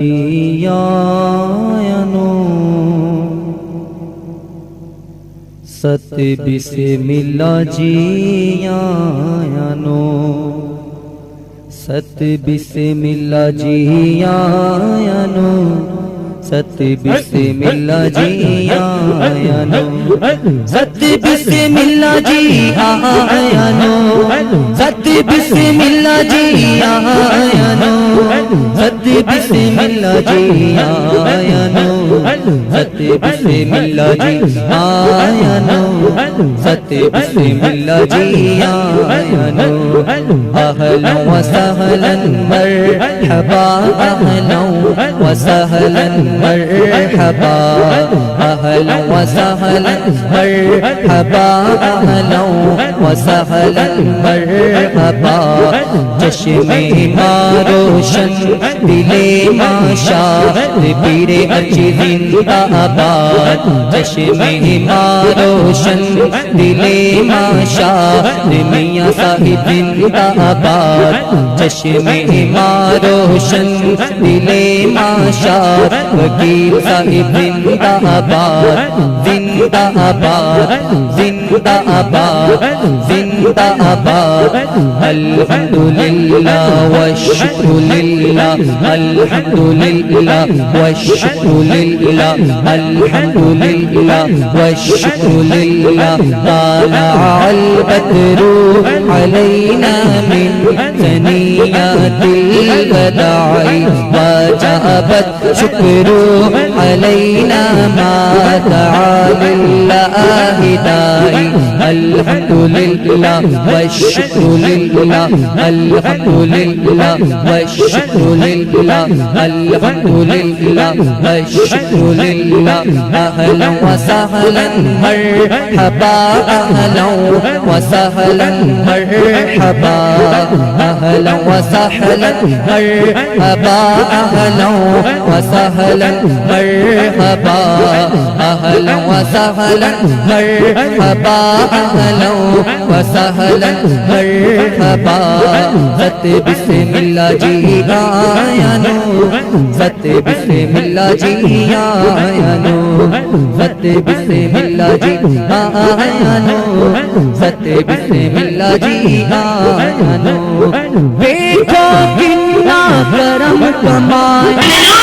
آیانو ست بسم اللہ جی آیانو ست بسم اللہ جی آیانو ست بسم اللہ جی آیانو ست بسم اللہ جی آیانو ست بسم اللہ جی آیانو ست بسم اللہ جی آیانو ست بسم اللہ جی آیانو ست بسم اللہ جی آیانو اہلا وسہلا مرحبا اہلا وسہلا مرحبا اہلا وسہلا مرحبا اہلا وسہلا مرحبا چشم روشن دل ماشا پیر اچھی زندہ آباد چشم روشن دل ماشا میاں صاحب زندہ آباد چشم روشن دل ماشا وکیل صاحب زندہ آباد زندہ آباد زندہ آباد زندہ آباد الحمدللہ والشکر للہ الحمدللہ والشکر للہ الحمدللہ والشکر للہ طالع البدر علینا من ثنیات الوداع وجابت شکر علینا ما دعا للہ داعی الحمدللہ والشکر للہ الحمدللہ والشکر للہ الحمدللہ والشکر للہ اہلا وسہلا مرحبا اہلا وسہلا مرحبا اہلا وسہلا مرحبا اہلا وسہلا مرحبا اہلا وسہلا مرحبا اہلا وسہلا مرحبا ست بسم اللہ جی آیانو ست بسم اللہ جی آیانو ست بسم اللہ جی آیانو ست بسم اللہ جی آیانو دیکھو کتنا کرم کمائے